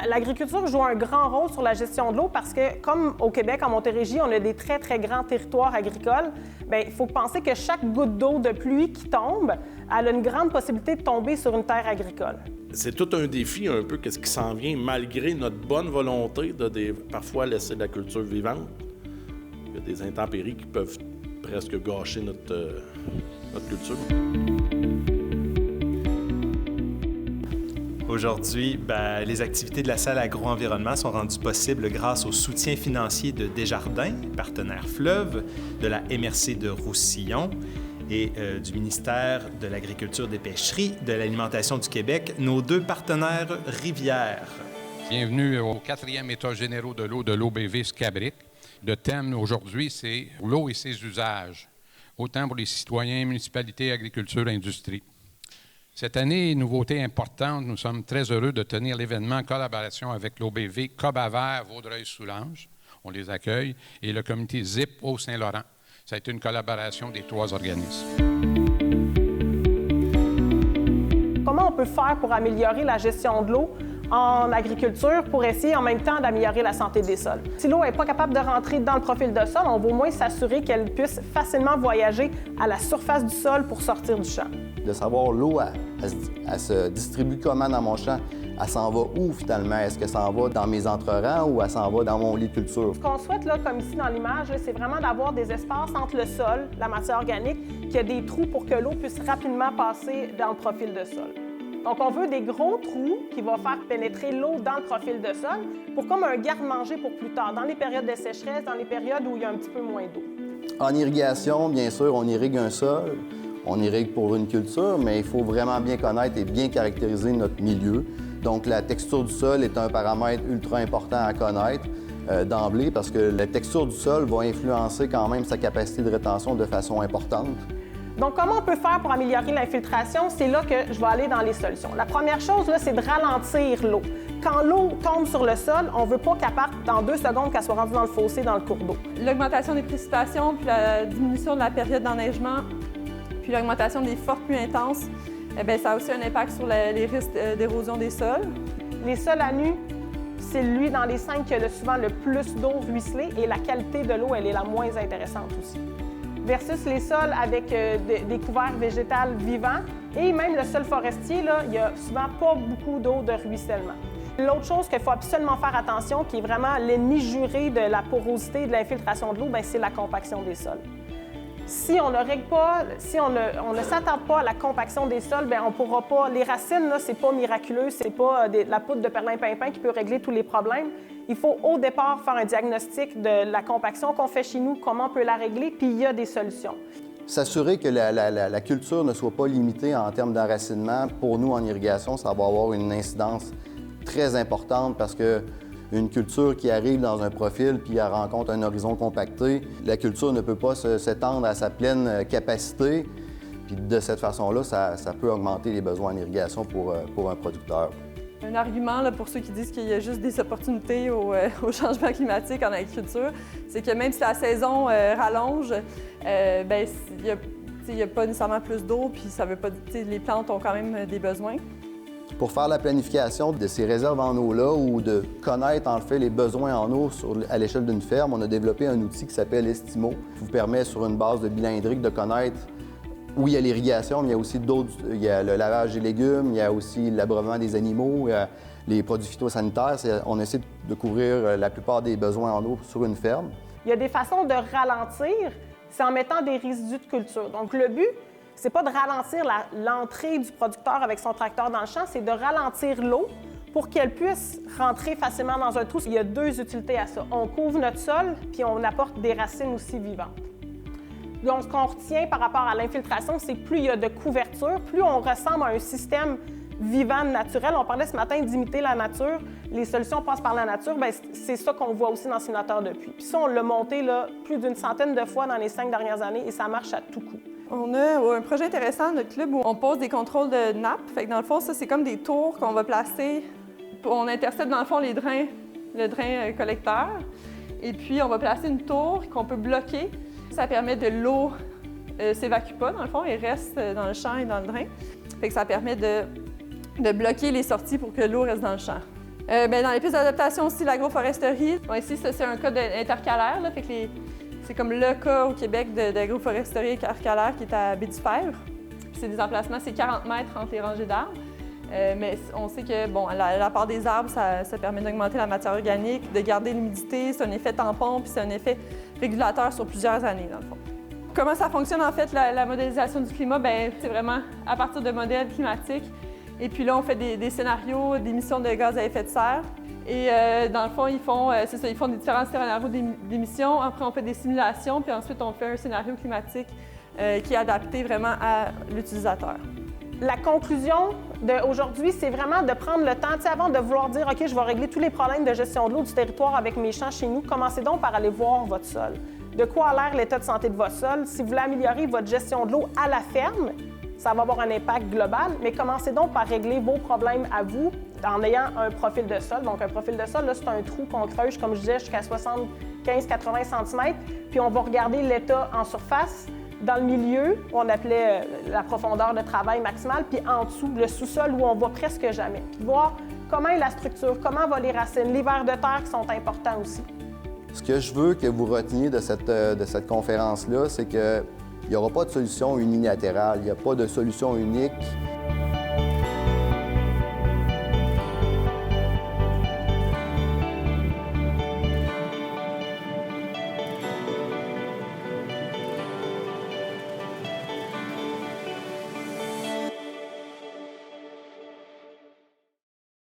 L'agriculture joue un grand rôle sur la gestion de l'eau parce que, comme au Québec, en Montérégie, on a des très, très grands territoires agricoles. Bien, il faut penser que chaque goutte d'eau de pluie qui tombe, elle a une grande possibilité de tomber sur une terre agricole. C'est tout un défi, un peu, qu'est-ce qui s'en vient, malgré notre bonne volonté de parfois laisser la culture vivante. Il y a des intempéries qui peuvent presque gâcher notre culture. Aujourd'hui, les activités de la salle Agro-Environnement sont rendues possibles grâce au soutien financier de Desjardins, partenaire Fleuve, de la MRC de Roussillon et du ministère de l'Agriculture, des Pêcheries, de l'Alimentation du Québec, nos deux partenaires Rivière. Bienvenue au 4e États généraux de l'OBV SCABRIC. Le thème aujourd'hui, c'est l'eau et ses usages, autant pour les citoyens, municipalités, agriculture, industrie. Cette année, nouveauté importante, nous sommes très heureux de tenir l'événement en collaboration avec l'OBV Cob-à-Vert Vaudreuil-Soulanges, on les accueille, et le comité ZIP Haut-Saint-Laurent. Ça a été une collaboration des trois organismes. Comment on peut faire pour améliorer la gestion de l'eau en agriculture pour essayer en même temps d'améliorer la santé des sols? Si l'eau n'est pas capable de rentrer dans le profil de sol, on va au moins s'assurer qu'elle puisse facilement voyager à la surface du sol pour sortir du champ. De savoir l'eau, elle se distribue comment dans mon champ. Elle s'en va où finalement? Est-ce que ça en va dans mes entrerangs ou elle s'en va dans mon lit de culture? Ce qu'on souhaite, là, comme ici dans l'image, c'est vraiment d'avoir des espaces entre le sol, la matière organique, qu'il y a des trous pour que l'eau puisse rapidement passer dans le profil de sol. Donc, on veut des gros trous qui vont faire pénétrer l'eau dans le profil de sol pour comme un garde-manger pour plus tard, dans les périodes de sécheresse, dans les périodes où il y a un petit peu moins d'eau. En irrigation, bien sûr, on irrigue un sol, on irrigue pour une culture, mais il faut vraiment bien connaître et bien caractériser notre milieu. Donc, la texture du sol est un paramètre ultra important à connaître d'emblée parce que la texture du sol va influencer quand même sa capacité de rétention de façon importante. Donc, comment on peut faire pour améliorer l'infiltration? C'est là que je vais aller dans les solutions. La première chose, là, c'est de ralentir l'eau. Quand l'eau tombe sur le sol, on ne veut pas qu'elle parte dans 2 secondes, qu'elle soit rendue dans le fossé, dans le cours d'eau. L'augmentation des précipitations, puis la diminution de la période d'enneigement, puis l'augmentation des fortes pluies intenses, ça a aussi un impact sur les risques d'érosion des sols. Les sols à nu, c'est lui dans les 5 qui a souvent le plus d'eau ruisselée et la qualité de l'eau, elle est la moins intéressante aussi. Versus les sols avec des couverts végétales vivants et même le sol forestier, là, il n'y a souvent pas beaucoup d'eau de ruissellement. L'autre chose qu'il faut absolument faire attention, qui est vraiment l'ennemi juré de la porosité et de l'infiltration de l'eau, c'est la compaction des sols. Si on ne règle pas, si on ne s'attarde pas à la compaction des sols, on ne pourra pas. Les racines, là, c'est pas miraculeux, c'est pas la poudre de perlimpinpin qui peut régler tous les problèmes. Il faut au départ faire un diagnostic de la compaction qu'on fait chez nous, comment on peut la régler, puis il y a des solutions. S'assurer que la culture ne soit pas limitée en termes d'enracinement, pour nous en irrigation, ça va avoir une incidence très importante parce que une culture qui arrive dans un profil puis elle rencontre un horizon compacté, la culture ne peut pas s'étendre à sa pleine capacité. Puis de cette façon-là, ça peut augmenter les besoins en irrigation pour un producteur. Un argument là, pour ceux qui disent qu'il y a juste des opportunités au changement climatique en agriculture, c'est que même si la saison rallonge, il n'y a pas nécessairement plus d'eau, puis ça veut pas, les plantes ont quand même des besoins. Pour faire la planification de ces réserves en eau-là ou de connaître en fait les besoins en eau à l'échelle d'une ferme, on a développé un outil qui s'appelle Estimo, qui vous permet sur une base de bilan hydrique de connaître où il y a l'irrigation, mais il y a aussi d'autres, il y a le lavage des légumes, il y a aussi l'abreuvement des animaux, il y a les produits phytosanitaires. On essaie de couvrir la plupart des besoins en eau sur une ferme. Il y a des façons de ralentir, c'est en mettant des résidus de culture. Donc le but, c'est pas de ralentir l'entrée du producteur avec son tracteur dans le champ, c'est de ralentir l'eau pour qu'elle puisse rentrer facilement dans un trou. Il y a 2 utilités à ça. On couvre notre sol, puis on apporte des racines aussi vivantes. Donc, ce qu'on retient par rapport à l'infiltration, c'est que plus il y a de couverture, plus on ressemble à un système vivant naturel. On parlait ce matin d'imiter la nature. Les solutions passent par la nature. C'est ça qu'on voit aussi dans le simulateur de pluie. Puis ça, on l'a monté là, plus d'une centaine de fois dans les 5 dernières années et ça marche à tout coup. On a un projet intéressant dans notre club où on pose des contrôles de nappe. Fait que dans le fond, ça, c'est comme des tours qu'on va placer. On intercepte dans le fond le drain collecteur. Et puis, on va placer une tour qu'on peut bloquer. Ça permet de l'eau s'évacue pas, dans le fond, et reste dans le champ et dans le drain. Fait que ça permet de de bloquer les sorties pour que l'eau reste dans le champ. Dans les pistes d'adaptation aussi, l'agroforesterie. Bon, ici, ça, c'est un cas intercalaire. Là, fait que c'est comme le cas au Québec d'agroforesterie intercalaire qui est à Baie-du-Fèvre. C'est des emplacements, c'est 40 mètres entre les rangées d'arbres. Mais on sait que la part des arbres, ça permet d'augmenter la matière organique, de garder l'humidité. C'est un effet tampon, puis c'est un effet régulateur sur plusieurs années, dans le fond. Comment ça fonctionne, en fait, la modélisation du climat? C'est vraiment à partir de modèles climatiques. Et puis là, on fait des scénarios d'émissions de gaz à effet de serre. Et dans le fond, ils font des différents scénarios d'émissions. Après, on fait des simulations, puis ensuite, on fait un scénario climatique qui est adapté vraiment à l'utilisateur. La conclusion d'aujourd'hui, c'est vraiment de prendre le temps, avant de vouloir dire « OK, je vais régler tous les problèmes de gestion de l'eau du territoire avec mes champs chez nous », commencez donc par aller voir votre sol. De quoi a l'air l'état de santé de votre sol? Si vous voulez améliorer votre gestion de l'eau à la ferme, ça va avoir un impact global, mais commencez donc par régler vos problèmes à vous en ayant un profil de sol. Donc, un profil de sol, c'est un trou qu'on creuse, comme je disais, jusqu'à 75-80 cm, puis on va regarder l'état en surface. Dans le milieu, on appelait la profondeur de travail maximale, puis en dessous, le sous-sol où on va presque jamais. Puis voir comment est la structure, comment vont les racines, les vers de terre qui sont importants aussi. Ce que je veux que vous reteniez de cette conférence-là, c'est qu'il n'y aura pas de solution unilatérale, il n'y a pas de solution unique.